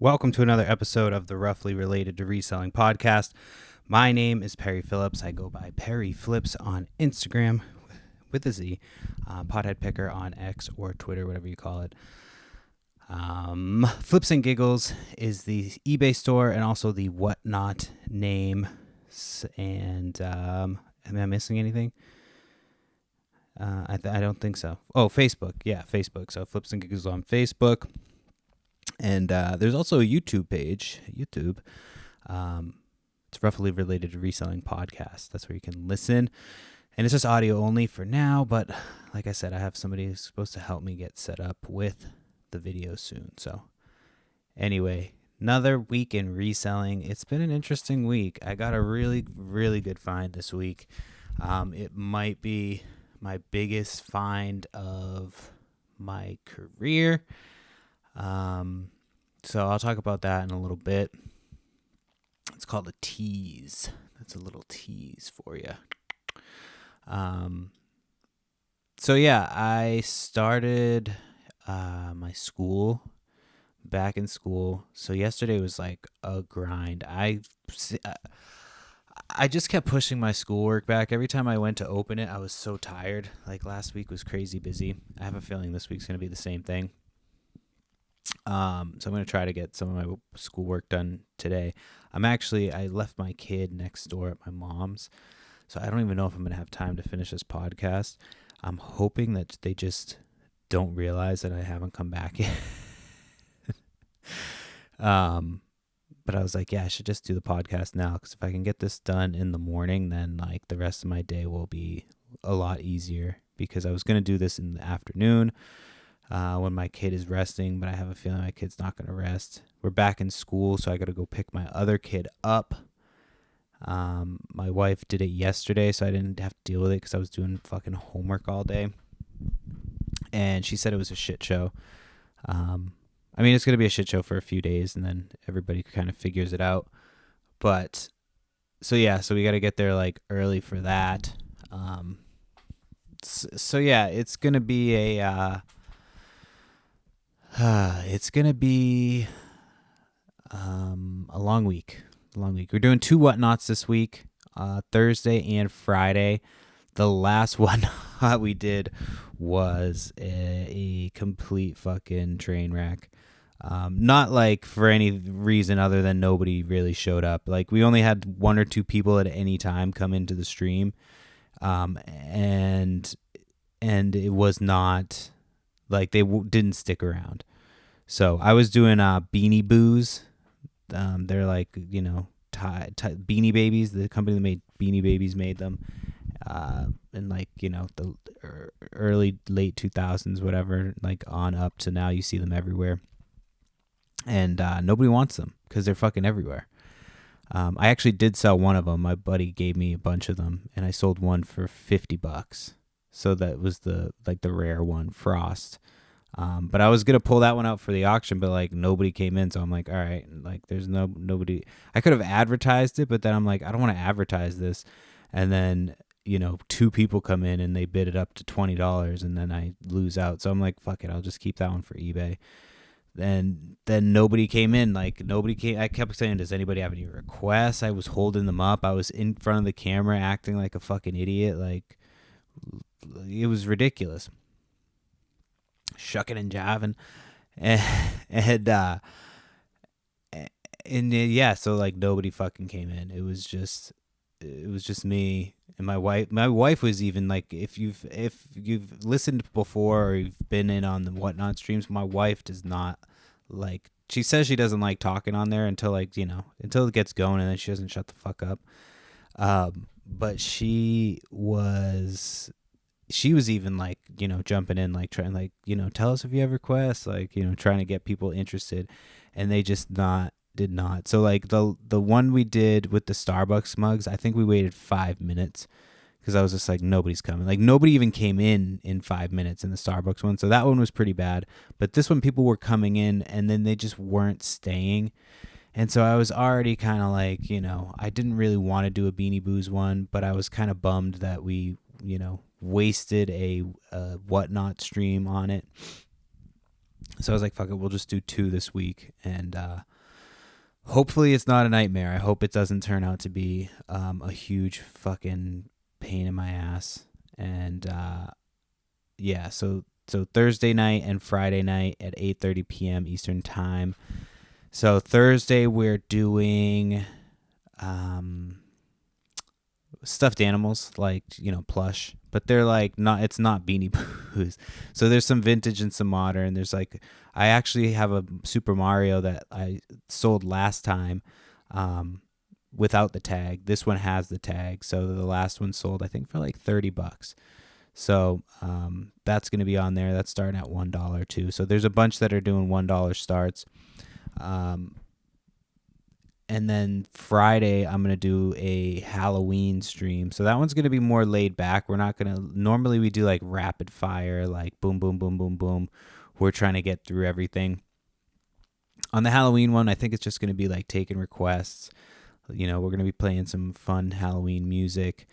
Welcome to another episode of the Roughly Related to Reselling podcast. My name is Perry Phillips. I go by Perry Flips on Instagram with a Z, Pothead Picker on X or Twitter, whatever you call it. Flips and Giggles is the eBay store and also the Whatnot name. And am I missing anything? I don't think so. Oh, Facebook. Yeah, Facebook. So Flips and Giggles on Facebook. And there's also a YouTube page. It's Roughly Related to Reselling podcast. That's where you can listen. And it's just audio only for now. But like I said, I have somebody who's supposed to help me get set up with the video soon. So anyway, another week in reselling. It's been an interesting week. I got a really, really good find this week. It might be my biggest find of my career. So I'll talk about that in a little bit. It's called a tease. That's a little tease for you. So yeah, I started my school, back in school. So yesterday was like a grind. I just kept pushing my schoolwork back. Every time I went to open it, I was so tired. Like last week was crazy busy. I have a feeling this week's going to be the same thing. So I'm going to try to get some of my schoolwork done today. I left my kid next door at my mom's. So I don't even know if I'm going to have time to finish this podcast. I'm hoping that they just don't realize that I haven't come back yet. But I was like, yeah, I should just do the podcast now. Because if I can get this done in the morning, then like the rest of my day will be a lot easier. Because I was going to do this in the afternoon. When my kid is resting, but I have a feeling my kid's not going to rest. We're back in school, so I got to go pick my other kid up. My wife did it yesterday, so I didn't have to deal with it because I was doing fucking homework all day. And she said it was a shit show. It's going to be a shit show for a few days, and then everybody kind of figures it out. But, so we got to get there like early for that. It's going to be a long week. We're doing 2 whatnots this week, Thursday and Friday. The last whatnot we did was a complete fucking train wreck. Not like for any reason other than nobody really showed up. Like we only had 1 or 2 people at any time come into the stream. And it was not like they didn't stick around. So I was doing Beanie Boos. They're like, Beanie Babies. The company that made Beanie Babies made them. In like, the late 2000s, whatever, like on up to now, you see them everywhere. And nobody wants them because they're fucking everywhere. I actually did sell one of them. My buddy gave me a bunch of them, and I sold one for $50. So that was the rare one, Frost. But I was going to pull that one out for the auction, but like nobody came in. So I'm like, all right, like there's nobody. I could have advertised it, but then I'm like, I don't want to advertise this. And then, 2 people come in and they bid it up to $20 and then I lose out. So I'm like, fuck it. I'll just keep that one for eBay. And then nobody came in. Like nobody came. I kept saying, does anybody have any requests? I was holding them up. I was in front of the camera acting like a fucking idiot. Like it was ridiculous. Shucking and jiving. So like nobody fucking came in. It was just me and my wife. My wife was even like, if you've listened before or you've been in on the whatnot streams, my wife does not like, she says she doesn't like talking on there until until it gets going, and then she doesn't shut the fuck up. But she was even like, jumping in, like trying, like, tell us if you have requests, like, trying to get people interested, and they just did not. So like the one we did with the Starbucks mugs, I think we waited 5 minutes because I was just like, nobody's coming. Like nobody even came in 5 minutes in the Starbucks one. So that one was pretty bad. But this one, people were coming in and then they just weren't staying. And so I was already kind of like, I didn't really want to do a Beanie Boos one, but I was kind of bummed that we, wasted a whatnot stream on it. So I was like, fuck it, we'll just do 2 this week. And hopefully it's not a nightmare. I hope it doesn't turn out to be a huge fucking pain in my ass. And yeah, so Thursday night and Friday night at 8:30 p.m. Eastern time. So Thursday we're doing stuffed animals, like, plush, but they're like not, it's not Beanie Boos. So there's some vintage and some modern. There's like, I actually have a Super Mario that I sold last time without the tag. This one has the tag. So the last one sold, I think, for like $30. So that's going to be on there. That's starting at $1 too. So there's a bunch that are doing $1 starts. And then Friday, I'm going to do a Halloween stream. So that one's going to be more laid back. We're not going to, normally we do like rapid fire, like boom, boom, boom, boom, boom. We're trying to get through everything. On the Halloween one, I think it's just going to be like taking requests. We're going to be playing some fun Halloween music.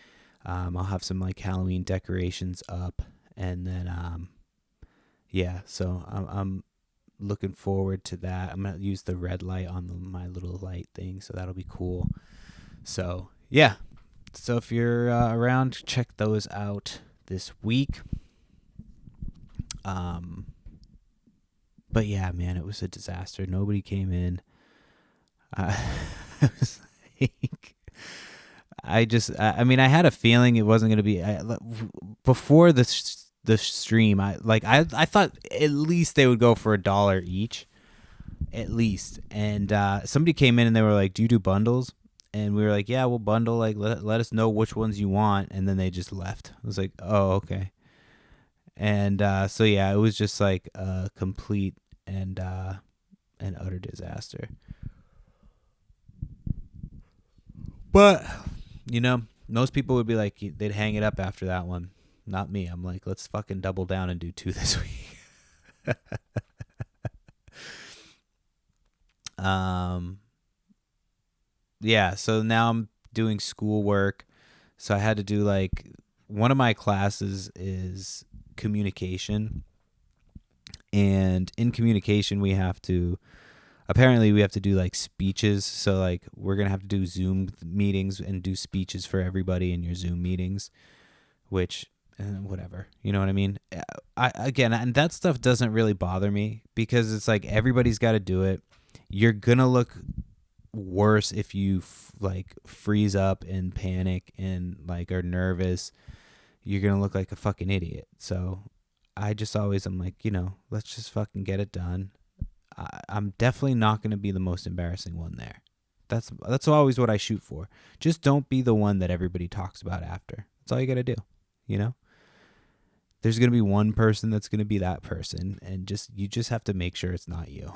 I'll have some like Halloween decorations up. And then, yeah, so I'm looking forward to that. I'm gonna use the red light on my little light thing, so that'll be cool. So yeah, so if you're around, check those out this week. But yeah, man, it was a disaster. Nobody came in. I was like, I mean, I had a feeling it wasn't gonna be before the stream. I thought at least they would go for $1 each, at least. And somebody came in and they were like, "Do you do bundles?" And we were like, "Yeah, we'll bundle. Like, let us know which ones you want." And then they just left. I was like, "Oh, okay." And so yeah, it was just like a complete and utter disaster. But most people would be like, they'd hang it up after that one. Not me. I'm like, let's fucking double down and do 2 this week. Yeah, so now I'm doing schoolwork. So I had to do like, one of my classes is communication. And in communication, apparently we have to do like speeches. So like, we're going to have to do Zoom meetings and do speeches for everybody in your Zoom meetings, which whatever, you know what I mean? And that stuff doesn't really bother me, because it's like everybody's got to do it. You're going to look worse if you like freeze up and panic and like are nervous. You're going to look like a fucking idiot. So I just always am like, let's just fucking get it done. I'm definitely not going to be the most embarrassing one there. That's always what I shoot for. Just don't be the one that everybody talks about after. That's all you got to do, There's going to be one person that's going to be that person, and you just have to make sure it's not you.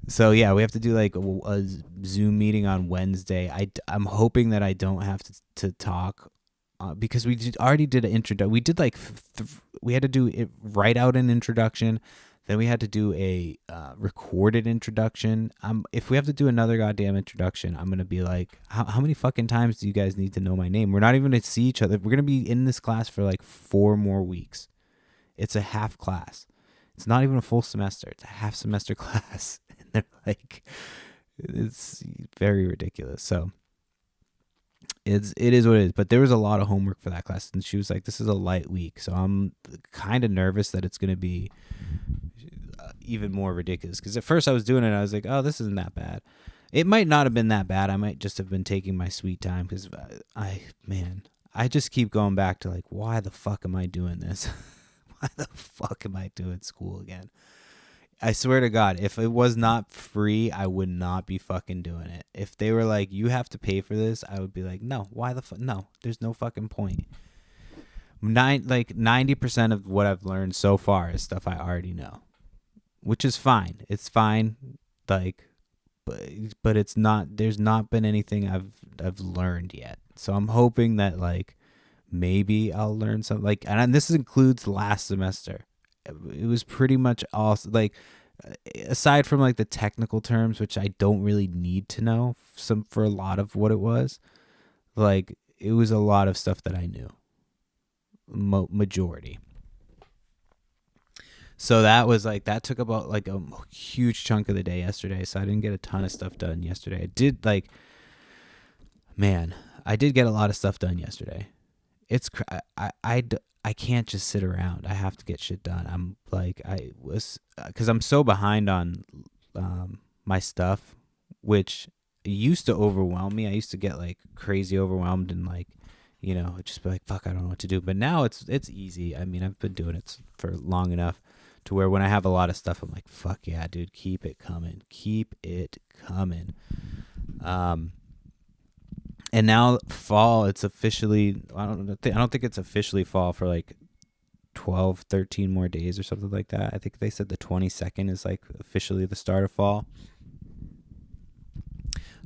So yeah, we have to do like a Zoom meeting on Wednesday. I'm hoping that I don't have to talk, because we already did an introduction. We did like we had to do it, write out an introduction. Then we had to do a recorded introduction. If we have to do another goddamn introduction, I'm going to be like, how many fucking times do you guys need to know my name? We're not even going to see each other. We're going to be in this class for like 4 more weeks. It's a half class. It's not even a full semester. It's a half semester class. And they're like, it's very ridiculous. So it is what it is. But there was a lot of homework for that class. And she was like, this is a light week. So I'm kind of nervous that it's going to be even more ridiculous, because at first I was doing it, I was like, oh, this isn't that bad. It might not have been that bad. I might just have been taking my sweet time, because I just keep going back to like, why the fuck am I doing this? Why the fuck am I doing school again? I swear to God, if it was not free, I would not be fucking doing it. If they were like, you have to pay for this, I would be like, no, why the fuck? No, there's no fucking point. 90% of what I've learned so far is stuff I already know, which is fine. It's fine, like, but it's not. There's not been anything I've learned yet. So I'm hoping that like maybe I'll learn something. Like, and this includes last semester. It was pretty much all like, aside from like the technical terms, which I don't really need to know for a lot of what it was. Like, it was a lot of stuff that I knew. Majority. So that was like that took about like a huge chunk of the day yesterday. So I didn't get a ton of stuff done yesterday. I did like, man, I did get a lot of stuff done yesterday. It's I can't just sit around. I have to get shit done. I'm like I was because I'm so behind on my stuff, which used to overwhelm me. I used to get like crazy overwhelmed and like, just be like, fuck, I don't know what to do. But now it's easy. I mean, I've been doing it for long enough to where when I have a lot of stuff, I'm like, fuck yeah, dude, keep it coming, keep it coming. Um, and now fall, it's officially. I don't think it's officially fall for like 12, 13 more days or something like that. I think they said the 22nd is like officially the start of fall.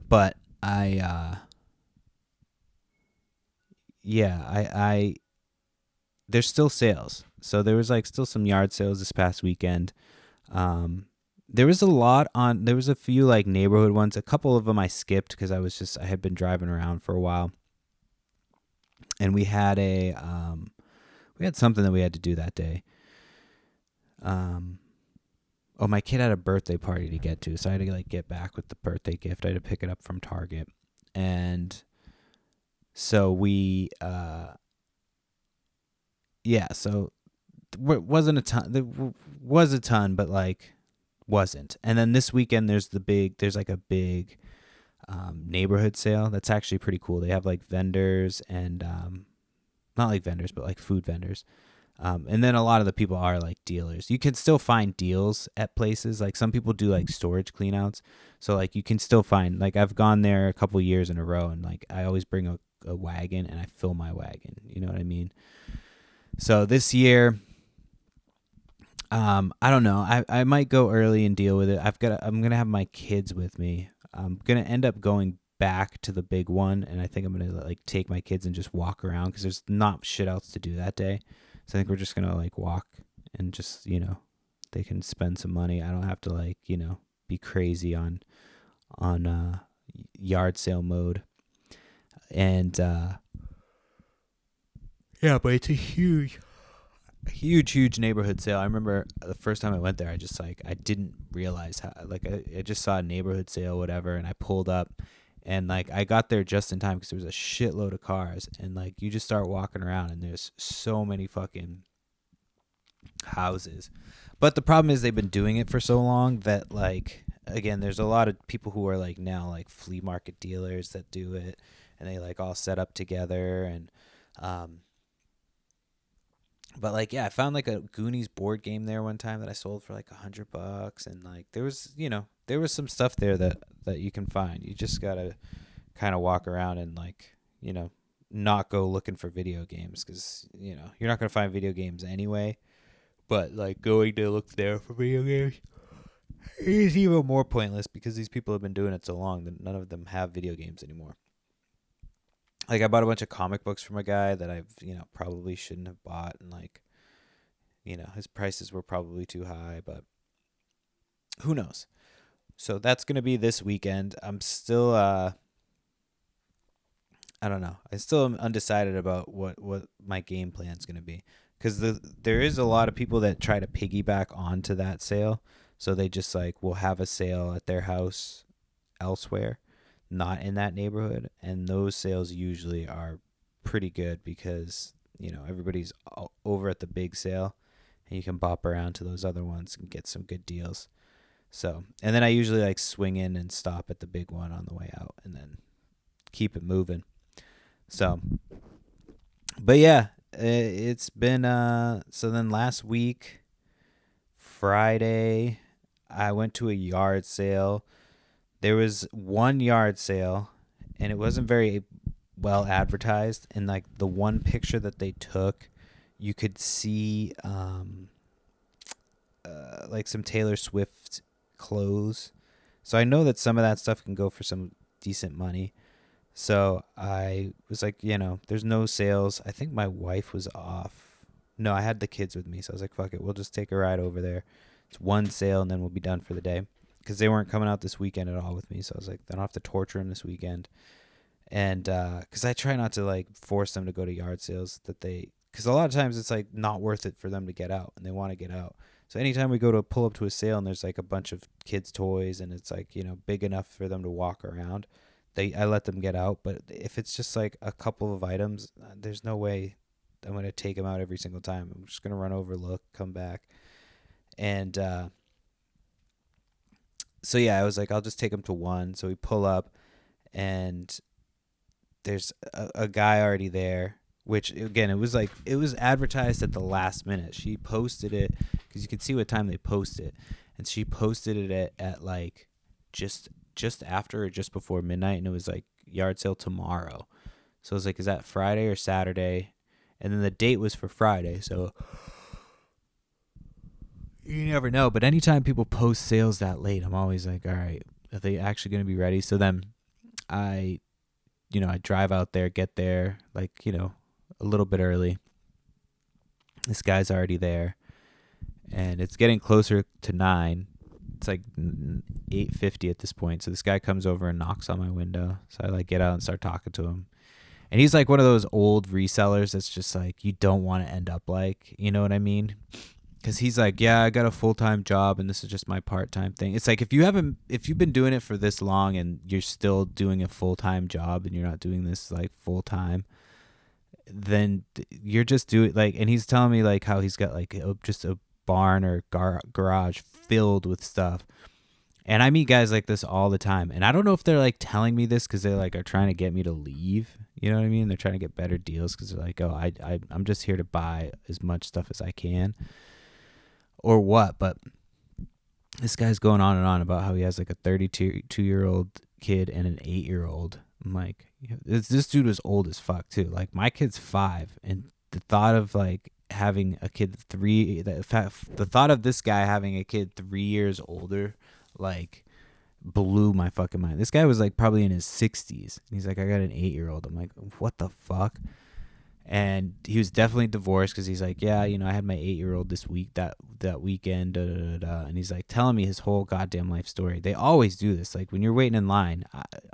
But I there's still sales. So there was like still some yard sales this past weekend. There was there was a few like neighborhood ones. A couple of them I skipped because I had been driving around for a while. And we had something that we had to do that day. Oh, my kid had a birthday party to get to, so I had to like get back with the birthday gift. I had to pick it up from Target. And so so wasn't a ton. There was a ton, but like wasn't. And then this weekend there's like a big neighborhood sale that's actually pretty cool. They have like vendors and not like vendors, but like food vendors. And then a lot of the people are like dealers. You can still find deals at places. Like some people do like storage cleanouts. So like you can still find, like I've gone there a couple years in a row and like I always bring a wagon and I fill my wagon. You know what I mean? So this year, I don't know. I might go early and deal with it. I'm going to have my kids with me. I'm going to end up going back to the big one. And I think I'm going to like take my kids and just walk around because there's not shit else to do that day. So I think we're just going to like walk and just, they can spend some money. I don't have to like, be crazy on yard sale mode. And yeah, but it's a huge neighborhood sale. I remember the first time I went there, I didn't realize how, like I just saw a neighborhood sale, whatever, and I pulled up and like I got there just in time because there was a shitload of cars and like you just start walking around and there's so many fucking houses. But the problem is they've been doing it for so long that like again, there's a lot of people who are like now like flea market dealers that do it and they like all set up together and um but like yeah, I found like a Goonies board game there one time that I sold for like $100 and like there was some stuff there that you can find. You just gotta kind of walk around and like not go looking for video games because you're not gonna find video games anyway. But like going to look there for video games is even more pointless because these people have been doing it so long that none of them have video games anymore. Like I bought a bunch of comic books from a guy that I've probably shouldn't have bought, and like his prices were probably too high, but who knows. So that's gonna be this weekend. I'm still I don't know. I still am undecided about what my game plan is gonna be because there is a lot of people that try to piggyback onto that sale. So they just like will have a sale at their house elsewhere, not in that neighborhood, and those sales usually are pretty good because everybody's over at the big sale, and you can bop around to those other ones and get some good deals. So, and then I usually like swing in and stop at the big one on the way out, and then keep it moving. So, but yeah, it's been so then last week Friday I went to a yard sale. There was one yard sale and it wasn't very well advertised, and like the one picture that they took you could see like some Taylor Swift clothes. So I know that some of that stuff can go for some decent money. So I was like, there's no sales. I think my wife was off. No, I had the kids with me. So I was like, fuck it. We'll just take a ride over there. It's one sale and then we'll be done for the day. Because they weren't coming out this weekend at all with me. So I was like, I don't have to torture them this weekend. And because I try not to like force them to go to yard sales because a lot of times it's like not worth it for them to get out and they want to get out. So anytime we go to pull up to a sale and there's like a bunch of kids' toys and it's like, big enough for them to walk around, I let them get out. But if it's just like a couple of items, there's no way I'm going to take them out every single time. I'm just going to run over, look, come back. And so yeah, I was like, I'll just take them to one. So we pull up and there's a guy already there, which again, it was advertised at the last minute. She posted it because you could see what time they posted, and she posted it at like just after or just before midnight, and it was like yard sale tomorrow. So I was like, is that Friday or Saturday? And then the date was for Friday, so you never know. But anytime people post sales that late, I'm always like, all right, are they actually going to be ready? So then I I drive out there, get there, like, a little bit early. This guy's already there, and it's getting closer to 9. It's like 8:50 at this point. So this guy comes over and knocks on my window. So I like get out and start talking to him. And he's like one of those old resellers that's just like you don't want to end up like, you know what I mean? Because he's like, yeah, I got a full-time job and this is just my part-time thing. It's like if you've been doing it for this long and you're still doing a full-time job and you're not doing this like full-time, then you're just doing like, and he's telling me like how he's got like just a barn or garage filled with stuff. And I meet guys like this all the time. And I don't know if they're like telling me this because they like are trying to get me to leave. You know what I mean? They're trying to get better deals because they're like, oh, I'm just here to buy as much stuff as I can. Or what, but this guy's going on and on about how he has like a 32-year-old kid and an 8-year-old. I'm like, this dude was old as fuck too. Like my kid's 5, and the thought of like having a kid the thought of this guy having a kid 3 years older, like blew my fucking mind. This guy was like probably in his 60s. And he's like, I got an 8-year-old. I'm like, what the fuck? And he was definitely divorced because he's like, yeah, I had my 8-year-old this week, that weekend, da, da, da, da. And he's like telling me his whole goddamn life story. They always do this. Like when you're waiting in line,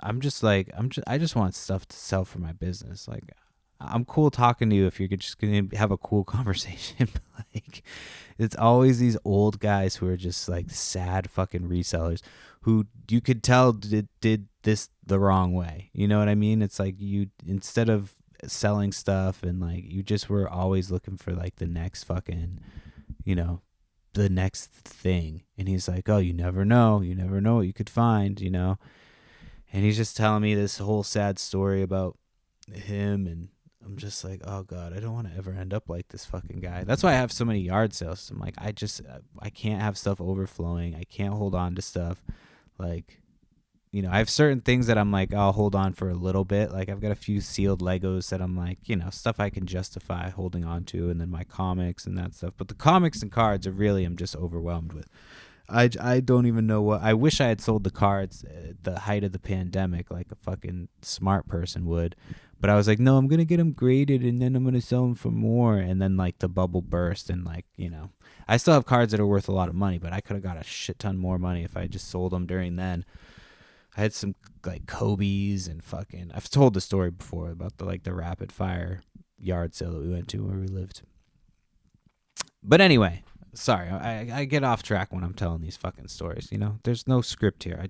I'm just like, I just want stuff to sell for my business. Like I'm cool talking to you if you're just going to have a cool conversation. Like it's always these old guys who are just like sad fucking resellers who you could tell did this the wrong way. You know what I mean? It's like instead of selling stuff and like you just were always looking for like the next fucking the next thing. And he's like, oh, you never know what you could find. And he's just telling me this whole sad story about him, and I'm just like, oh god, I don't want to ever end up like this fucking guy. That's why I have so many yard sales. I'm like, I can't have stuff overflowing. I can't hold on to stuff. Like I have certain things that I'm like, I'll hold on for a little bit. Like I've got a few sealed Legos that I'm like, stuff I can justify holding on to, and then my comics and that stuff. But the comics and cards I'm just overwhelmed with. I don't even know what. I wish I had sold the cards at the height of the pandemic like a fucking smart person would. But I was like, no, I'm going to get them graded and then I'm going to sell them for more. And then like the bubble burst and like, I still have cards that are worth a lot of money, but I could have got a shit ton more money if I just sold them during then. I had some like Kobe's and fucking. I've told the story before about the rapid fire yard sale that we went to where we lived. But anyway, sorry, I get off track when I'm telling these fucking stories. There's no script here. I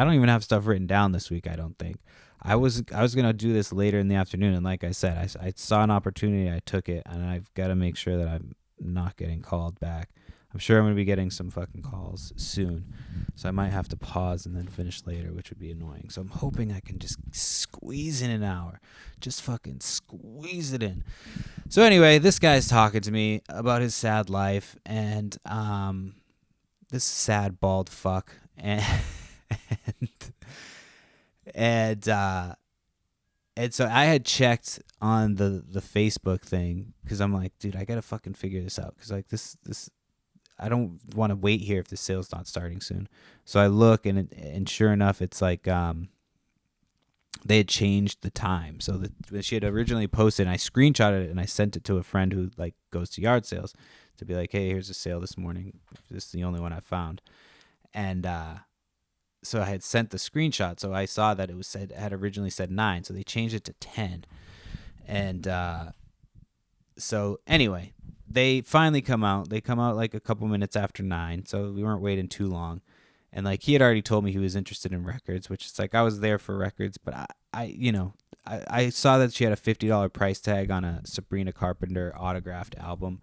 don't even have stuff written down this week. I don't think. I was gonna do this later in the afternoon, and like I said, I saw an opportunity, I took it, and I've got to make sure that I'm not getting called back. I'm sure I'm going to be getting some fucking calls soon. So I might have to pause and then finish later, which would be annoying. So I'm hoping I can just squeeze in an hour. Just fucking squeeze it in. So anyway, this guy's talking to me about his sad life, and this sad bald fuck. And so I had checked on the Facebook thing because I'm like, dude, I got to fucking figure this out because like this I don't want to wait here if the sale's not starting soon. So I look, and sure enough, it's like they had changed the time. So she had originally posted, and I screenshotted it, and I sent it to a friend who like goes to yard sales to be like, hey, here's a sale this morning. This is the only one I found. And so I had sent the screenshot. So I saw that it had originally said 9. So they changed it to 10. And so anyway, they finally come out. They come out like a couple minutes after 9, so we weren't waiting too long. And like he had already told me he was interested in records, which is like I was there for records, but I saw that she had a $50 price tag on a Sabrina Carpenter autographed album,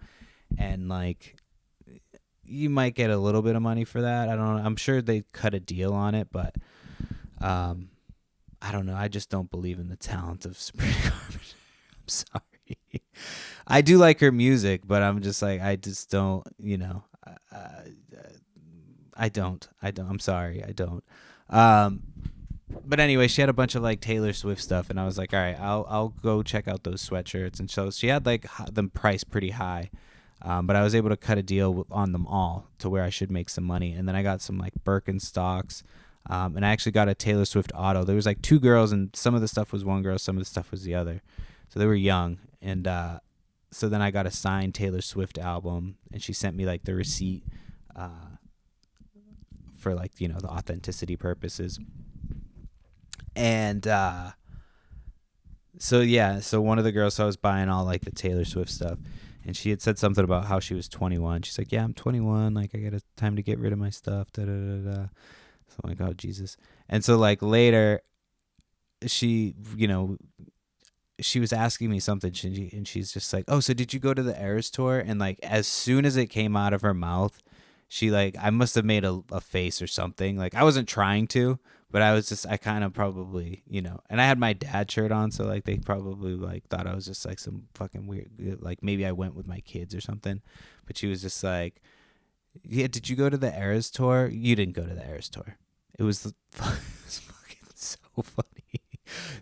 and like you might get a little bit of money for that. I don't know. I'm sure they cut a deal on it, but I don't know. I just don't believe in the talent of Sabrina Carpenter. I'm sorry. I do like her music, but I'm just like I just don't. I don't. I'm sorry. I don't. But anyway, she had a bunch of like Taylor Swift stuff, and I was like, all right, I'll go check out those sweatshirts. And so she had like them priced pretty high, but I was able to cut a deal on them all to where I should make some money. And then I got some like Birkenstocks, and I actually got a Taylor Swift auto. There was like 2 girls, and some of the stuff was one girl, some of the stuff was the other. So they were young, and so then I got a signed Taylor Swift album, and she sent me like the receipt for like the authenticity purposes. And so one of the girls, so I was buying all like the Taylor Swift stuff, and she had said something about how she was 21. She's like, yeah, I'm 21, like I got time to get rid of my stuff, da da da da. So I'm like, oh Jesus. And so like later she she was asking me something, and she's just like, oh, so did you go to the Eras tour? And like as soon as it came out of her mouth, she like, I must have made a face or something. Like I wasn't trying to, but I kind of probably, and I had my dad shirt on. So like they probably like thought I was just like some fucking weird, like maybe I went with my kids or something. But she was just like, yeah, did you go to the Eras tour? You didn't go to the Eras tour. It was fucking so funny.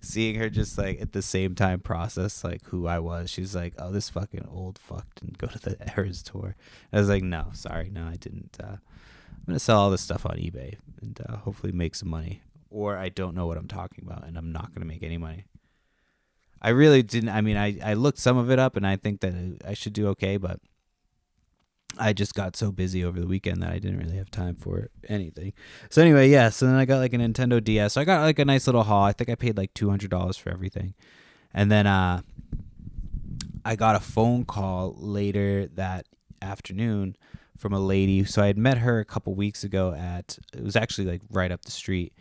Seeing her just like at the same time process like who I was. She's like, oh, this fucking old fuck didn't go to the Eras tour. I was like, no, sorry, no, I didn't. I'm gonna sell all this stuff on eBay and hopefully make some money. Or I don't know what I'm talking about and I'm not gonna make any money. I really didn't. I mean, I looked some of it up and I think that I should do okay, but I just got so busy over the weekend that I didn't really have time for anything. So anyway, yeah. So then I got like a Nintendo DS. So I got like a nice little haul. I think I paid like $200 for everything. And then I got a phone call later that afternoon from a lady. So I had met her a couple weeks ago it was actually like right up the street.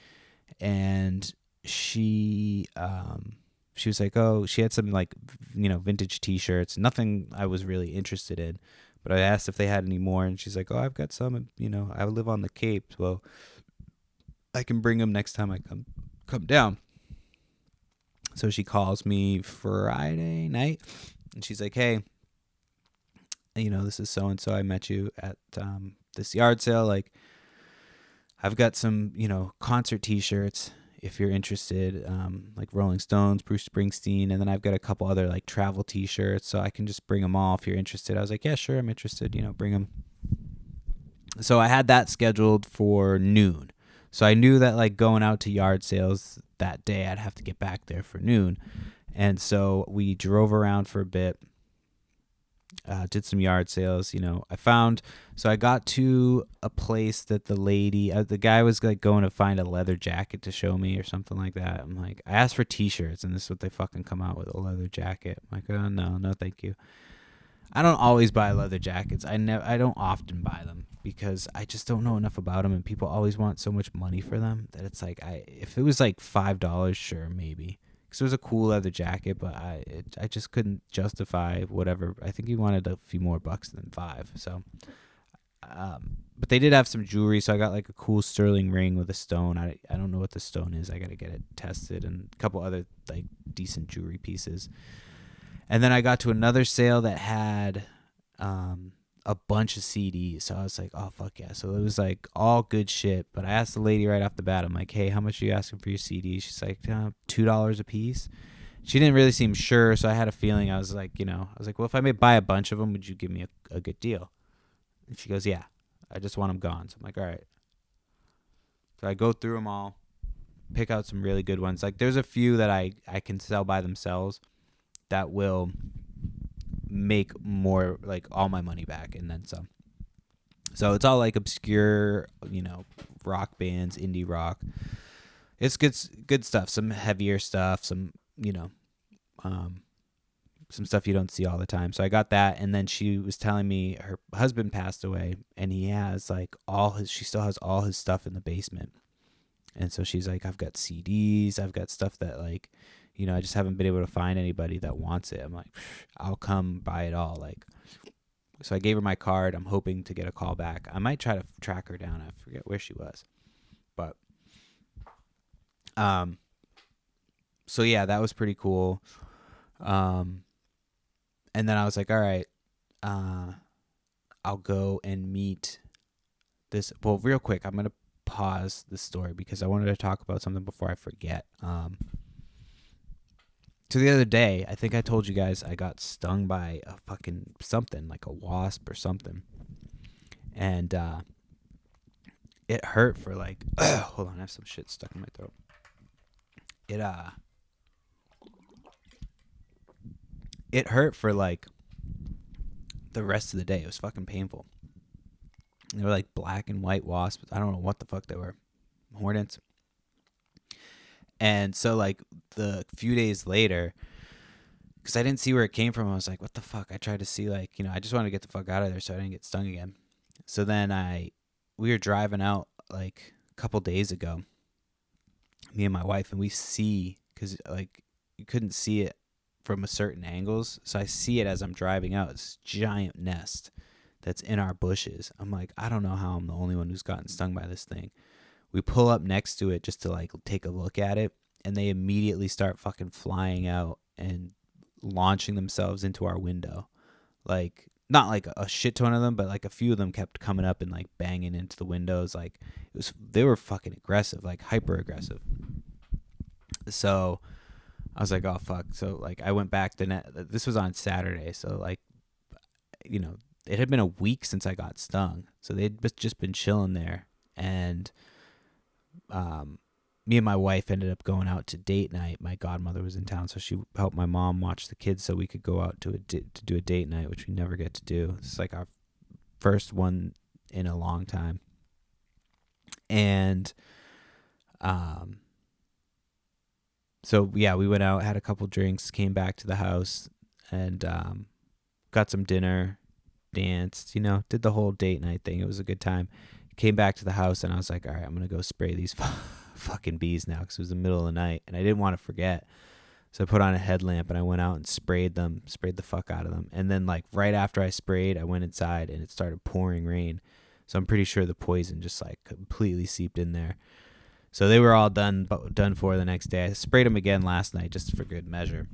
And she was like, oh, she had some like, vintage t-shirts, nothing I was really interested in. But I asked if they had any more, and she's like, oh, I've got some, I live on the Cape. Well, I can bring them next time I come down. So she calls me Friday night, and she's like, hey, this is so-and-so. I met you at this yard sale. Like, I've got some, concert T-shirts if you're interested, like Rolling Stones, Bruce Springsteen, and then I've got a couple other like travel T-shirts, so I can just bring them all if you're interested. I was like, yeah, sure, I'm interested. Bring them. So I had that scheduled for noon. So I knew that like going out to yard sales that day, I'd have to get back there for noon, and so we drove around for a bit. Did some yard sales, I got to a place that the guy was like going to find a leather jacket to show me or something like that. I'm like, I asked for T-shirts and this is what they fucking come out with, a leather jacket. I'm like, oh no, thank you. I don't always buy leather jackets. I don't often buy them because I just don't know enough about them, and people always want so much money for them that it's like, if it was like $5, sure, maybe. Because it was a cool leather jacket, but I just couldn't justify whatever. I think he wanted a few more bucks than $5. So, but they did have some jewelry, so I got like a cool sterling ring with a stone. I don't know what the stone is. I got to get it tested, and a couple other like decent jewelry pieces. And then I got to another sale that had a bunch of CDs. So I was like, oh, fuck yeah. So it was like all good shit. But I asked the lady right off the bat, I'm like, hey, how much are you asking for your CDs? She's like, $2 a piece. She didn't really seem sure. So I had a feeling. I was like, well, if I may buy a bunch of them, would you give me a good deal? And she goes, yeah, I just want them gone. So I'm like, all right. So I go through them all, pick out some really good ones. Like there's a few that I can sell by themselves that will make more, like all my money back and then some. So it's all like obscure, rock bands, indie rock. It's good stuff. Some heavier stuff. Some, some stuff you don't see all the time. So I got that, and then she was telling me her husband passed away, and he has like she still has all his stuff in the basement. And so she's like, I've got CDs, I've got stuff that like, I just haven't been able to find anybody that wants it. I'm like, I'll come buy it all. Like, so I gave her my card. I'm hoping to get a call back. I might try to track her down. I forget where she was, but, so yeah, that was pretty cool. And then I was like, all right, I'll go and meet this. Well, real quick, I'm going to pause the story because I wanted to talk about something before I forget. So the other day, I think I told you guys I got stung by a fucking something, like a wasp or something. And it hurt for like, hold on, I have some shit stuck in my throat. It hurt for like the rest of the day. It was fucking painful. They were like black and white wasps. I don't know what the fuck they were. Hornets. And so like the few days later, because I didn't see where it came from, I was like, what the fuck? I tried to see like, I just wanted to get the fuck out of there so I didn't get stung again. So then we were driving out like a couple days ago, me and my wife, and we see, because like you couldn't see it from a certain angles. So I see it as I'm driving out. It's a giant nest that's in our bushes. I'm like, I don't know how I'm the only one who's gotten stung by this thing. We pull up next to it just to like take a look at it, and they immediately start fucking flying out and launching themselves into our window. Like, not like a shit ton of them, but like a few of them kept coming up and like banging into the windows. Like, they were fucking aggressive, like hyper aggressive. So I was like, oh fuck. So like I went back this was on Saturday. So like, it had been a week since I got stung. So they'd just been chilling there. And me and my wife ended up going out to date night. My godmother was in town, so she helped my mom watch the kids so we could go out to do a date night, which we never get to do. It's like our first one in a long time. And so yeah, we went out, had a couple drinks, came back to the house, and got some dinner, danced, did the whole date night thing. It was a good time. Came back to the house, and I was like, all right, I'm going to go spray these fucking bees now, because it was the middle of the night, and I didn't want to forget. So I put on a headlamp, and I went out and sprayed the fuck out of them. And then, like, right after I sprayed, I went inside, and it started pouring rain. So I'm pretty sure the poison just, like, completely seeped in there. So they were all done for the next day. I sprayed them again last night just for good measure.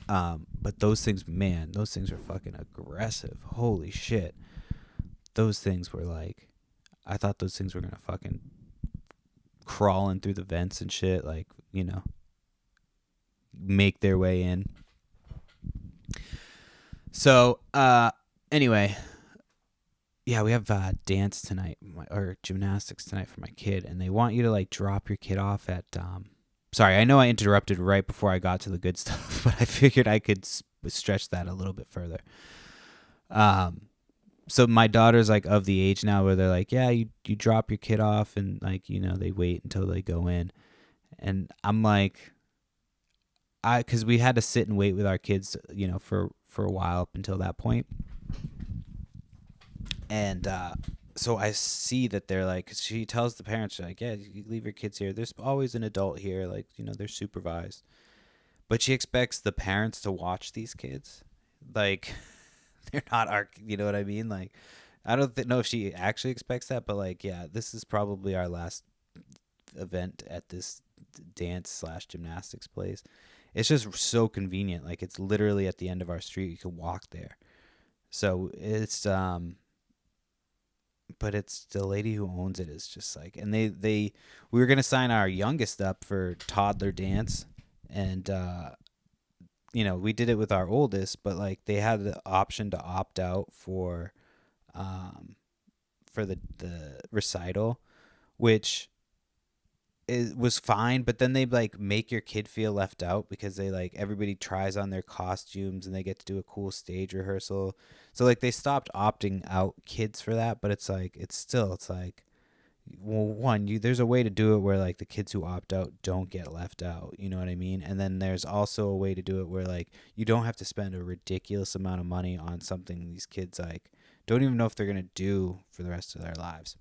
But those things were fucking aggressive. Holy shit. Those things were like, I thought those things were going to fucking crawling through the vents and shit, like, make their way in. So, anyway, yeah, we have dance tonight, or gymnastics tonight for my kid, and they want you to like drop your kid off at, sorry, I know I interrupted right before I got to the good stuff, but I figured I could stretch that a little bit further. So my daughter's like of the age now where they're like, yeah, you drop your kid off and like, they wait until they go in. And I'm like, cause we had to sit and wait with our kids, for a while up until that point. And, so I see that they're like, 'cause she tells the parents, like, yeah, you leave your kids here. There's always an adult here. Like, they're supervised, but she expects the parents to watch these kids. Like, they're not our, you know what I mean? Like, I don't know if she actually expects that, but like, yeah, this is probably our last event at this dance/gymnastics place. It's just so convenient. Like, it's literally at the end of our street. You can walk there. So it's, but it's the lady who owns it is just like, and we were going to sign our youngest up for toddler dance. And, we did it with our oldest, but like they had the option to opt out for the recital, which was fine. But then they like make your kid feel left out because they like everybody tries on their costumes and they get to do a cool stage rehearsal. So like they stopped opting out kids for that, but it's like well, one, there's a way to do it where like the kids who opt out don't get left out. You know what I mean? And then there's also a way to do it where like you don't have to spend a ridiculous amount of money on something these kids like don't even know if they're gonna do for the rest of their lives.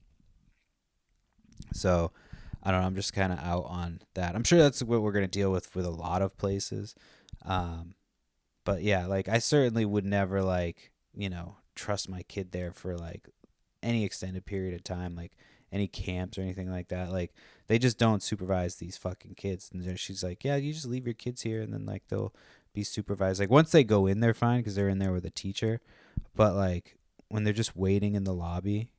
So I don't know. I'm just kind of out on that. I'm sure that's what we're gonna deal with a lot of places. Um, but yeah, like I certainly would never like trust my kid there for like any extended period of time, like any camps or anything like that. Like they just don't supervise these fucking kids. And she's like, yeah, you just leave your kids here, and then like they'll be supervised. Like once they go in, they're fine because they're in there with a teacher. But like when they're just waiting in the lobby,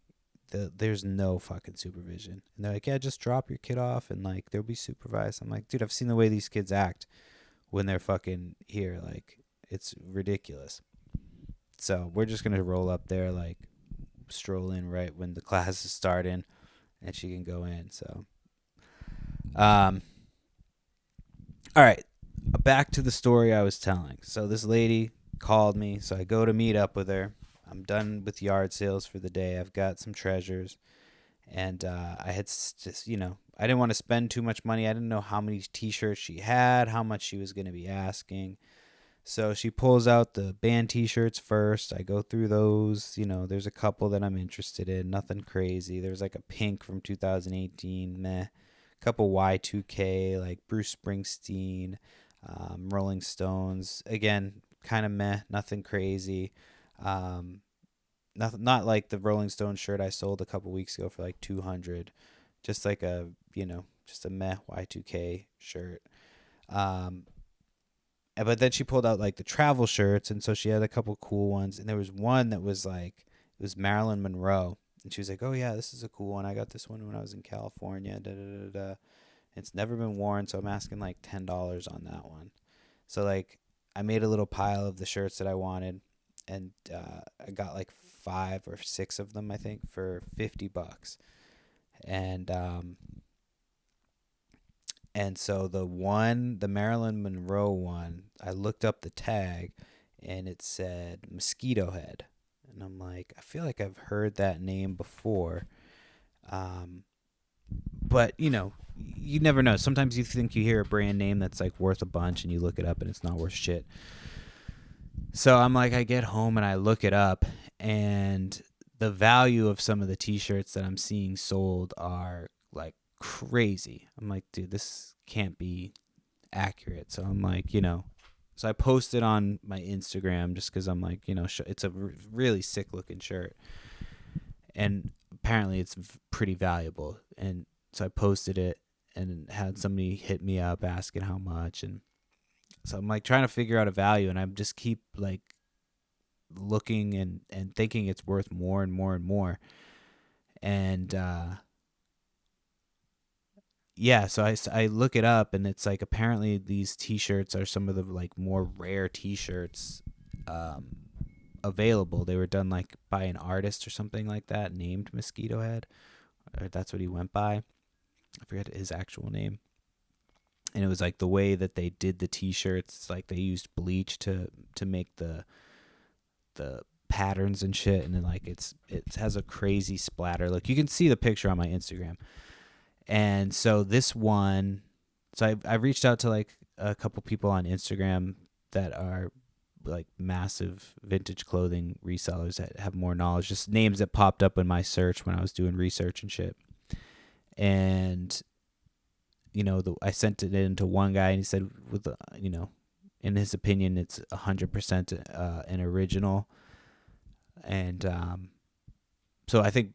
there's no fucking supervision. And they're like, yeah, just drop your kid off and like they'll be supervised. I'm like, dude, I've seen the way these kids act when they're fucking here. Like it's ridiculous. So we're just gonna roll up there, like stroll in right when the class is starting, and she can go in. So, all right, back to the story I was telling. So this lady called me, so I go to meet up with her. I'm done with yard sales for the day. I've got some treasures, and I had just, I didn't want to spend too much money. I didn't know how many T-shirts she had, how much she was going to be asking. So she pulls out the band T-shirts first. I go through those. There's a couple that I'm interested in. Nothing crazy. There's like a pink from 2018. Meh. A couple Y2K, like Bruce Springsteen, Rolling Stones. Again, kind of meh. Nothing crazy. Not like the Rolling Stones shirt I sold a couple weeks ago for like 200. Just like just a meh Y2K shirt. But then she pulled out like the travel shirts, and so she had a couple cool ones, and there was one that was like it was Marilyn Monroe, and she was like, "Oh yeah, this is a cool one. I got this one when I was in California. Da da da da. It's never been worn, so I'm asking like $10 on that one." So like I made a little pile of the shirts that I wanted, and I got like 5 or 6 of them, I think, for $50, and so the Marilyn Monroe one, I looked up the tag and it said Mosquitohead. And I'm like, I feel like I've heard that name before. But, you never know. Sometimes you think you hear a brand name that's like worth a bunch and you look it up and it's not worth shit. So I'm like, I get home and I look it up, and the value of some of the T-shirts that I'm seeing sold are like crazy. I'm like, dude, this can't be accurate. So I'm like, so I posted on my Instagram just because I'm like, it's a really sick looking shirt, and apparently it's pretty valuable. And so I posted it and had somebody hit me up asking how much, and so I'm like trying to figure out a value, and I just keep like looking and thinking it's worth more and more and more. And yeah, so I look it up, and it's like apparently these T-shirts are some of the like more rare T-shirts available. They were done like by an artist or something like that named Mosquitohead, or that's what he went by. I forget his actual name. And it was like the way that they did the T-shirts, like they used bleach to make the patterns and shit, and then like it has a crazy splatter look. You can see the picture on my Instagram. And so this one, so I reached out to like a couple people on Instagram that are like massive vintage clothing resellers that have more knowledge, just names that popped up in my search when I was doing research and shit. And I sent it in to one guy, and he said, with in his opinion, it's 100% an original. And so I think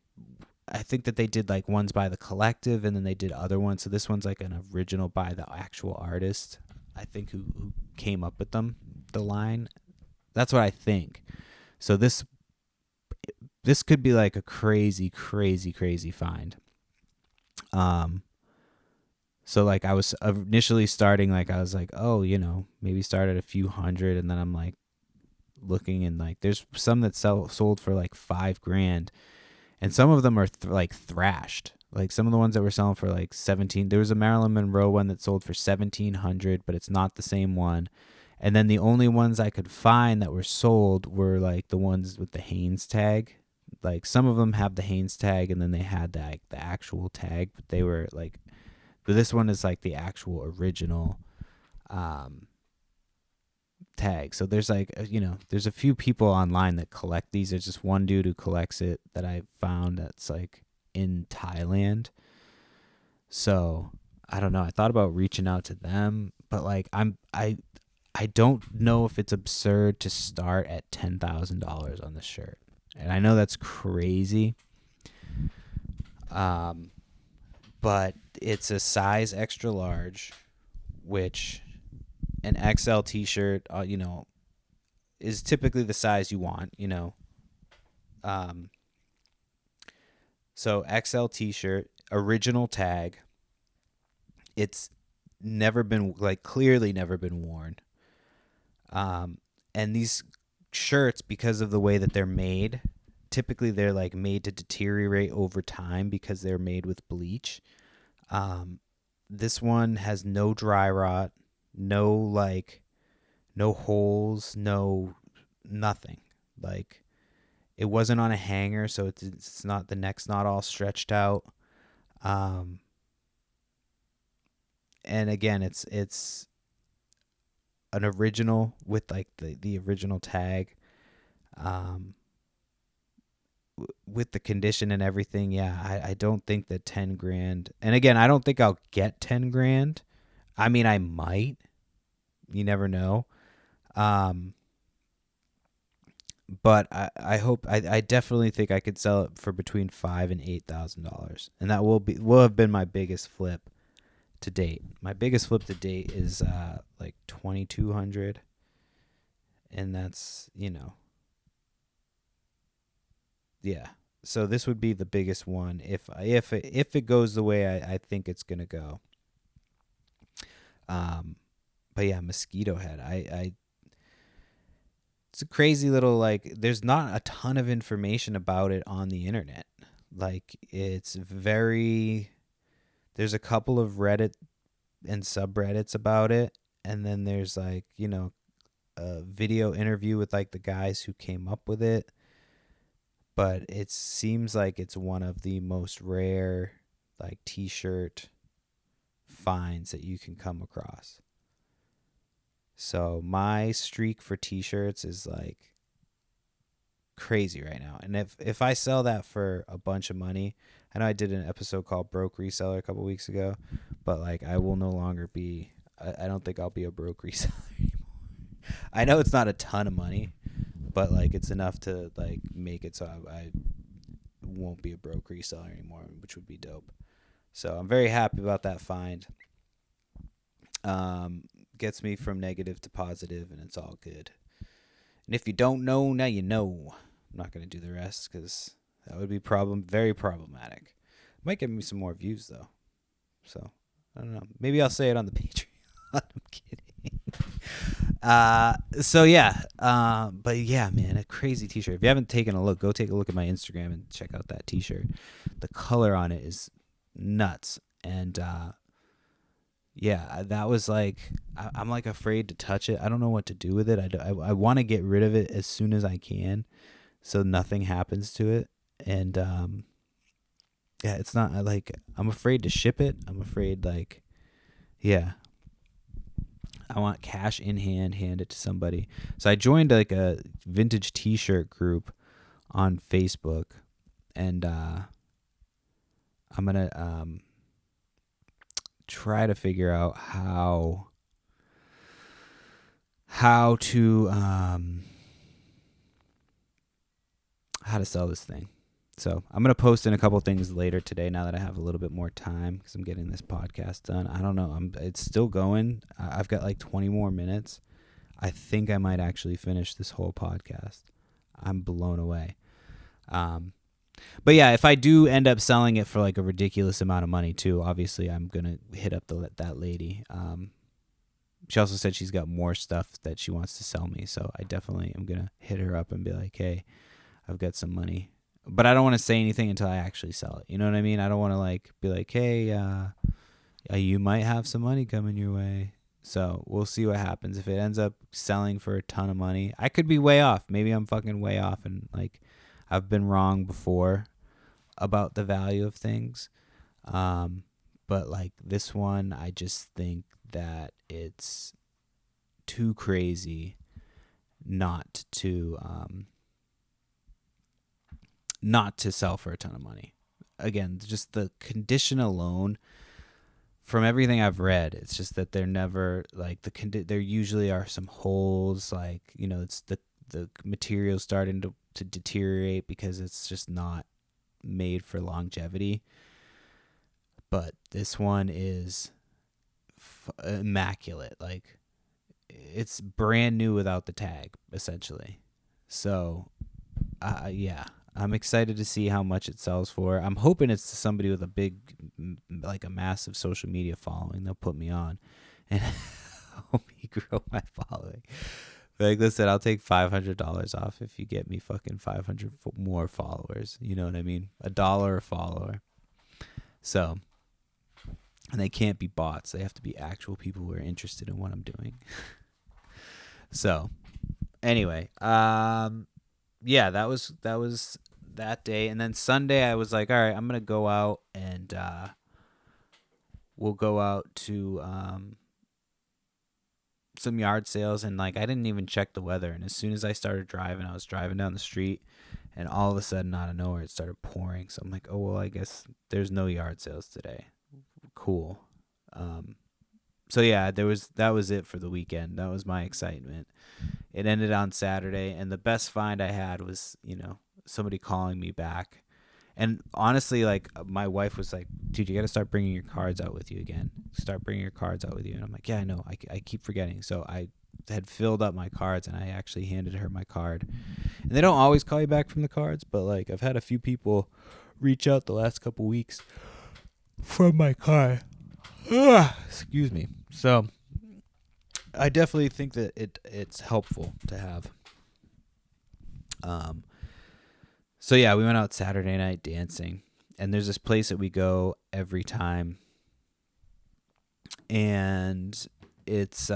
that they did like ones by the collective, and then they did other ones. So this one's like an original by the actual artist, I think, who came up with the line. That's what I think. So this could be like a crazy, crazy, crazy find. So like I was initially starting, like I was like, oh, maybe start at a few hundred, and then I'm like looking, and like there's some that sold for like $5,000, and some of them are like thrashed. Like some of the ones that were selling for like 17. There was a Marilyn Monroe one that sold for 1,700, but it's not the same one. And then the only ones I could find that were sold were like the ones with the Hanes tag, Like some of them have the Hanes tag, and then they had the actual tag, but they were like, but this one is like the actual original tag. So there's like there's a few people online that collect these. There's just one dude who collects it that I found that's like in Thailand. So I don't know. I thought about reaching out to them, but like I don't know if it's absurd to start at $10,000 on this shirt. And I know that's crazy. But it's a size extra large, which an XL t-shirt, is typically the size you want, So XL t-shirt, original tag. It's never been, like, clearly never been worn. And these shirts, because of the way that they're made, typically they're like made to deteriorate over time because they're made with bleach. This one has no dry rot, no holes, no nothing. Like, it wasn't on a hanger, so it's not, the neck's not all stretched out. And again, it's an original with like the original tag, with the condition and everything. Yeah, I don't think that 10 grand, and again, I don't think I'll get 10 grand. I mean, I might, you never know. But I hope, I definitely think I could sell it for between $5,000 and $8,000, and that will have been my biggest flip to date. My biggest flip to date is like 2,200, and that's yeah. So this would be the biggest one if it goes the way I think it's gonna go. But yeah, Mosquitohead. It's a crazy little, like, there's not a ton of information about it on the internet. Like, there's a couple of Reddit and subreddits about it, and then there's like, a video interview with like the guys who came up with it. But it seems like it's one of the most rare, like, t-shirt finds that you can come across. So my streak for t-shirts is like crazy right now. And if I sell that for a bunch of money, I know I did an episode called Broke Reseller a couple weeks ago, but like, I will no longer be, I don't think I'll be a broke reseller anymore. I know it's not a ton of money, but like, it's enough to like make it so I won't be a broke reseller anymore, which would be dope. So I'm very happy about that find. Gets me from negative to positive, and it's all good. And if you don't know, now you know. I'm not going to do the rest because that would be very problematic. Might give me some more views though. So I don't know. Maybe I'll say it on the Patreon. I'm kidding. So yeah. But yeah, man, a crazy t-shirt. If you haven't taken a look, go take a look at my Instagram and check out that t-shirt. The color on it is nuts. And yeah, that was like, I'm like afraid to touch it. I don't know what to do with it. I want to get rid of it as soon as I can, so nothing happens to it. And yeah, it's not like, I'm afraid to ship it. I'm afraid, like, yeah, I want cash in hand, hand it to somebody. So I joined like a vintage t-shirt group on Facebook, and I'm gonna try to figure out how to sell this thing. So I'm gonna post in a couple things later today, now that I have a little bit more time, because I'm getting this podcast done. I don't know. It's still going. I've got like 20 more minutes. I think I might actually finish this whole podcast. I'm blown away. But yeah, if I do end up selling it for like a ridiculous amount of money too, obviously I'm gonna hit up that lady. She also said she's got more stuff that she wants to sell me, so I definitely am gonna hit her up and be like, hey, I've got some money. But I don't want to say anything until I actually sell it. You know what I mean? I don't want to like be like, hey, you might have some money coming your way. So we'll see what happens. If it ends up selling for a ton of money, I could be way off. Maybe I'm fucking way off, and like, I've been wrong before about the value of things. But like this one, I just think that it's too crazy not to sell for a ton of money. Again, just the condition alone, from everything I've read, it's just that they're never like there usually are some holes, like, you know, it's the material starting to deteriorate because it's just not made for longevity. But this one is immaculate. Like, it's brand new without the tag, essentially. So, yeah, I'm excited to see how much it sells for. I'm hoping it's to somebody with a big, like a massive social media following. They'll put me on and help me grow my following. Like, listen, I'll take $500 off if you get me fucking 500 more followers. You know what I mean? $1 a follower. So, and they can't be bots. They have to be actual people who are interested in what I'm doing. So, anyway, yeah, that was that day. And then Sunday I was like, all right, I'm gonna go out and we'll go out to some yard sales. And like, I didn't even check the weather, and as soon as I started driving, I was driving down the street, and all of a sudden, out of nowhere, it started pouring. So I'm like, oh well, I guess there's no yard sales today. Cool. So yeah, that was it for the weekend. That was my excitement. It ended on Saturday, and the best find I had was, you know, somebody calling me back. And honestly, like, my wife was like, dude, you got to start bringing your cards out with you again. Start bringing your cards out with you. And I'm like, yeah, I know. I keep forgetting. So I had filled up my cards, and I actually handed her my card. And they don't always call you back from the cards, but like, I've had a few people reach out the last couple weeks from my card. Excuse me. So I definitely think that it's helpful to have. So yeah, we went out Saturday night dancing, and there's this place that we go every time, and it's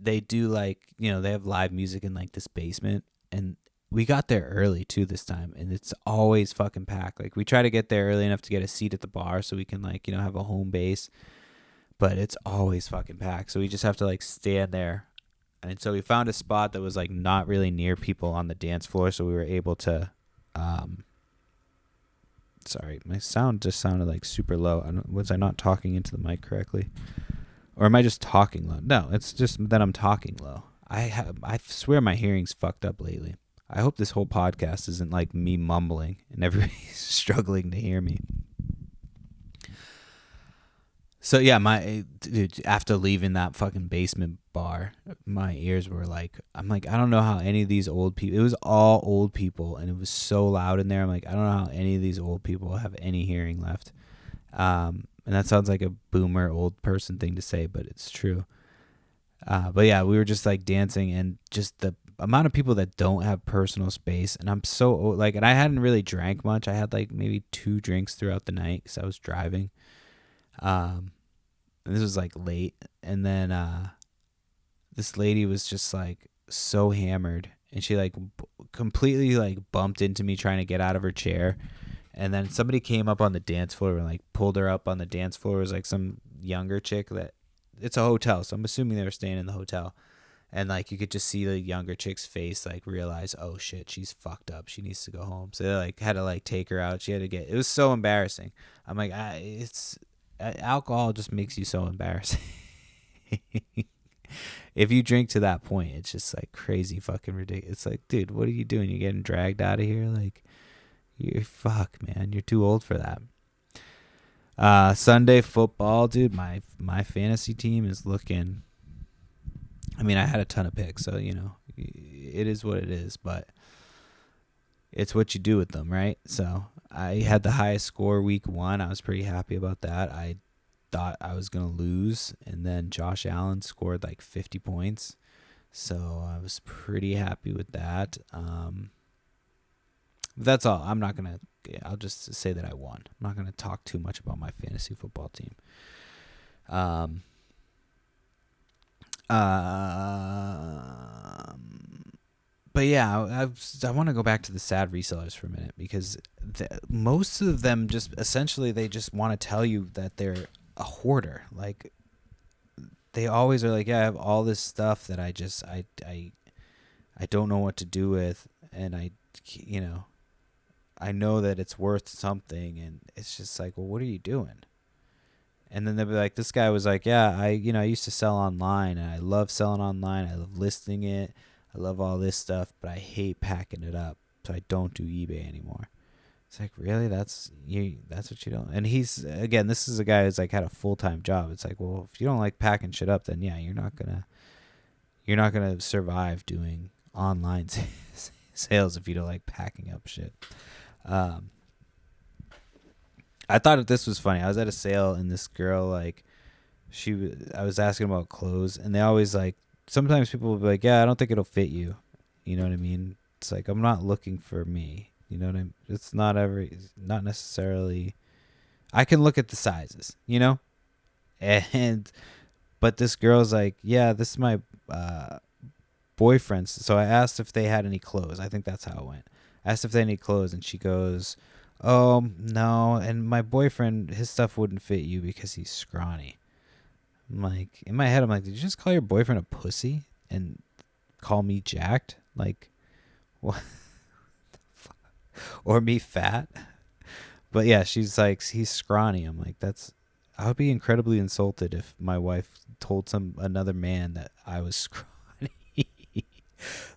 they do, like, you know, they have live music in like this basement, and we got there early too this time, and it's always fucking packed. Like, we try to get there early enough to get a seat at the bar so we can, like, you know, have a home base, but it's always fucking packed. So we just have to like stand there. And so we found a spot that was like not really near people on the dance floor, so we were able to sorry, my sound just sounded like super low. Was I not talking into the mic correctly? Or am I just talking low? No, it's just that I'm talking low. I swear my hearing's fucked up lately. I hope this whole podcast isn't like me mumbling and everybody's struggling to hear me. So yeah, my dude, after leaving that fucking basement bar, my ears were like, I'm like, I don't know how any of these old people, it was all old people, and it was so loud in there. I'm like, I don't know how any of these old people have any hearing left. And that sounds like a boomer old person thing to say, but it's true. But yeah, we were just like dancing, and just the amount of people that don't have personal space. And I'm so like, and I hadn't really drank much. I had like maybe 2 drinks throughout the night because I was driving. And this was like late, and then this lady was just like so hammered, and she like completely like bumped into me trying to get out of her chair. And then somebody came up on the dance floor and like pulled her up on the dance floor. It was like some younger chick that, it's a hotel, so I'm assuming they were staying in the hotel. And like, you could just see the younger chick's face like realize, oh shit, she's fucked up. She needs to go home. So they like had to like take her out. She had to get. It was so embarrassing. I'm like, alcohol just makes you so embarrassing. If you drink to that point, it's just like crazy fucking ridiculous. It's like, dude, what are you doing? You're getting dragged out of here? Like, you're fuck, man. You're too old for that. Sunday football, dude. My fantasy team is looking. I mean, I had a ton of picks, so you know, it is what it is. But it's what you do with them, right? So I had the highest score week 1. I was pretty happy about that. I thought I was going to lose, and then Josh Allen scored like 50 points. So I was pretty happy with that. That's all. I'll just say that I won. I'm not going to talk too much about my fantasy football team. But yeah, I want to go back to the sad resellers for a minute because most of them just essentially they just want to tell you that they're a hoarder. Like they always are like, yeah, I have all this stuff that I don't know what to do with, and you know, I know that it's worth something, and it's just like, well, what are you doing? And then they'll be like, this guy was like, yeah, I used to sell online, and I love selling online. I love listing it. I love all this stuff, but I hate packing it up, so I don't do eBay anymore. It's like, really? That's you? That's what you don't? And he's again, this is a guy who's like had a full-time job. It's like, well, if you don't like packing shit up, then yeah, you're not gonna survive doing online sales if you don't like packing up shit. Um, I thought this was funny. I was at a sale and this girl like I was asking about clothes and they always like sometimes people will be like, yeah, I don't think it'll fit you. You know what I mean? It's like I'm not looking for me. You know what I mean? It's not necessarily. I can look at the sizes, and but this girl's like, yeah, this is my boyfriend's. So I asked if they had any clothes. I think that's how it went. I asked if they had any clothes, and she goes, "Oh no." And my boyfriend, his stuff wouldn't fit you because he's scrawny. I'm like, in my head, I'm like, did you just call your boyfriend a pussy and call me jacked? Like, what? Or me fat? But yeah, she's like, he's scrawny. I'm like, I would be incredibly insulted if my wife told another man that I was scrawny.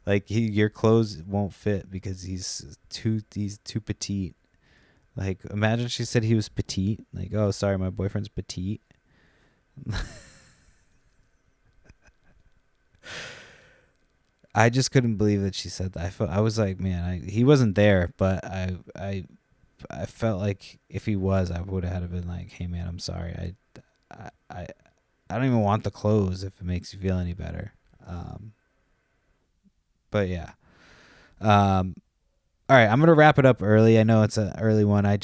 Like your clothes won't fit because he's too petite. Like imagine she said he was petite. Like, oh sorry, my boyfriend's petite. I just couldn't believe that she said that. I was like, man, he wasn't there, but I felt like if he was, I would have been like, hey man, I'm sorry. I don't even want the clothes if it makes you feel any better. But yeah. Um, all right, I'm gonna wrap it up early. I know it's an early one. I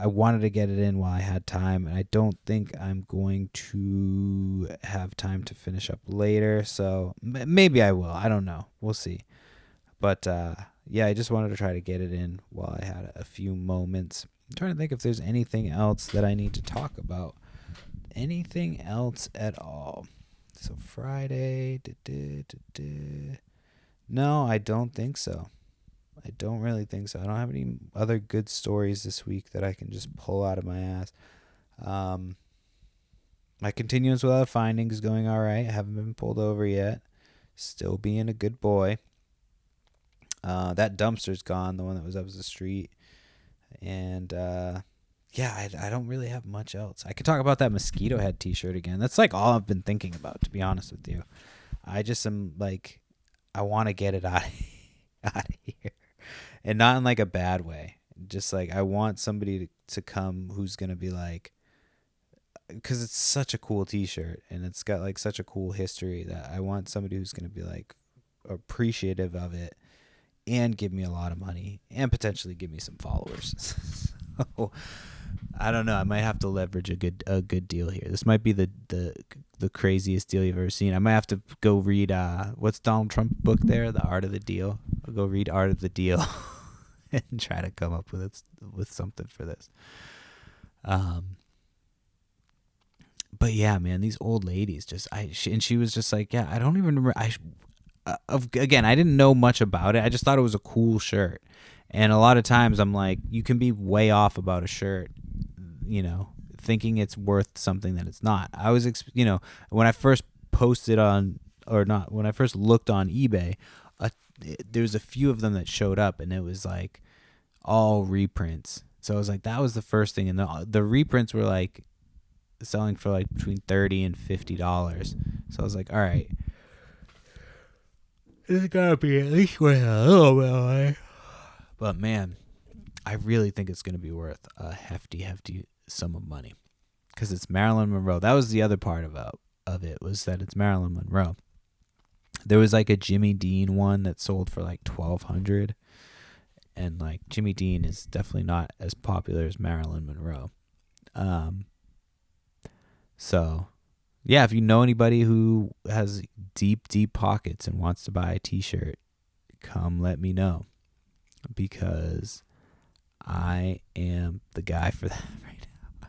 wanted to get it in while I had time, and I don't think I'm going to have time to finish up later. So maybe I will. I don't know. We'll see. But yeah, I just wanted to try to get it in while I had a few moments. I'm trying to think if there's anything else that I need to talk about. Anything else at all? So Friday. No, I don't think so. I don't really think so. I don't have any other good stories this week that I can just pull out of my ass. Um, my continuance without finding is going all right. I haven't been pulled over yet. Still being a good boy. That dumpster's gone, the one that was up the street. And yeah, I don't really have much else. I could talk about that Mosquitohead t-shirt again. That's like all I've been thinking about, to be honest with you. I just am like, I want to get it out of here. And not in like a bad way. Just like I want somebody to come who's going to be like, because it's such a cool t-shirt and it's got like such a cool history that I want somebody who's going to be like appreciative of it and give me a lot of money and potentially give me some followers. So I don't know. I might have to leverage a good deal here. This might be the craziest deal you've ever seen. I might have to go read what's Donald Trump's book there, The Art of the Deal. I'll go read Art of the Deal and try to come up with something for this. But yeah, man, these old ladies and she was just like, yeah, I don't even remember. Again, I didn't know much about it. I just thought it was a cool shirt. And a lot of times I'm like, you can be way off about a shirt, thinking it's worth something that it's not. I was, when I first when I first looked on eBay, there was a few of them that showed up and it was like all reprints. So I was like, that was the first thing. And the reprints were like selling for like between $30 and $50. So I was like, all right, it's gotta be at least worth a little bit of money. But man, I really think it's gonna be worth a hefty sum of money because it's Marilyn Monroe. That was the other part of it was that it's Marilyn Monroe. There was like a Jimmy Dean one that sold for like $1,200, and like Jimmy Dean is definitely not as popular as Marilyn Monroe. So yeah, if you know anybody who has deep pockets and wants to buy a t-shirt, come let me know, because I am the guy for that right now.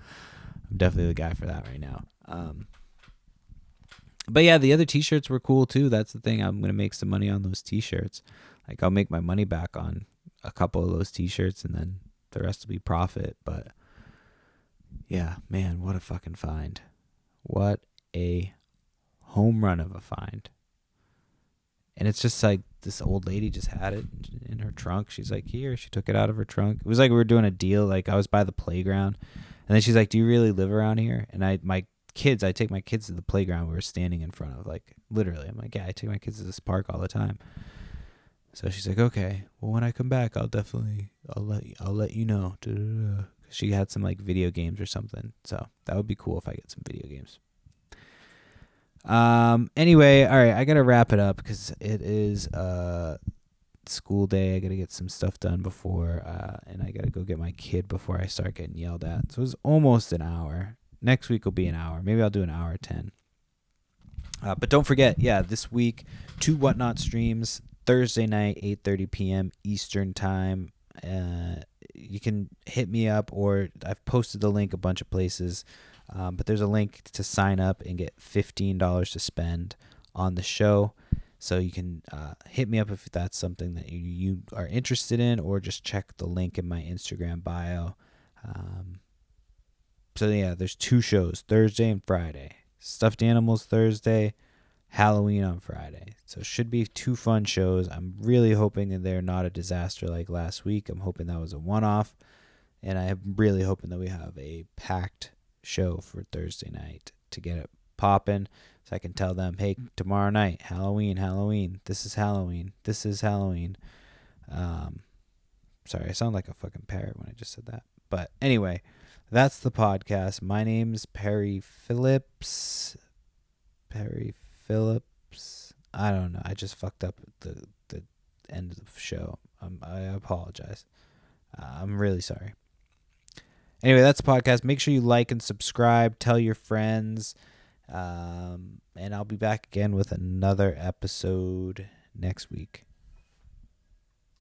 I'm definitely the guy for that right now. But yeah, the other t-shirts were cool too. That's the thing. I'm going to make some money on those t-shirts. Like, I'll make my money back on a couple of those t-shirts, and then the rest will be profit. But yeah, man, what a fucking find. What a home run of a find. And it's just like, this old lady just had it in her trunk. She's like, here. She took it out of her trunk. It was like we were doing a deal. Like, I was by the playground, and then she's like, do you really live around here? And I take my kids to the playground we were standing in front of. Like, literally, I'm like, yeah, I take my kids to this park all the time. So she's like, okay, well, when I come back, I'll let you know. She had some like video games or something. So that would be cool if I get some video games. Anyway, all right, I gotta wrap it up because it is school day. I gotta get some stuff done before, and I gotta go get my kid before I start getting yelled at. So it was almost an hour. Next week will be an hour. Maybe I'll do an hour 10. But don't forget, this week, 2 Whatnot streams, Thursday night, 8:30 p.m. Eastern time. You can hit me up, or I've posted the link a bunch of places. But there's a link to sign up and get $15 to spend on the show. So you can hit me up if that's something that you are interested in, or just check the link in my Instagram bio. So yeah, there's 2 shows, Thursday and Friday. Stuffed Animals Thursday, Halloween on Friday. So it should be 2 fun shows. I'm really hoping that they're not a disaster like last week. I'm hoping that was a one-off. And I'm really hoping that we have a packed show for Thursday night to get it popping, so I can tell them, hey, tomorrow night, Halloween, this is Halloween. Sorry, I sound like a fucking parrot when I just said that. But anyway, that's the podcast. My name's Perry Phillips. I don't know. I just fucked up the end of the show. I apologize. I'm really sorry. Anyway, that's the podcast. Make sure you like and subscribe. Tell your friends. And I'll be back again with another episode next week.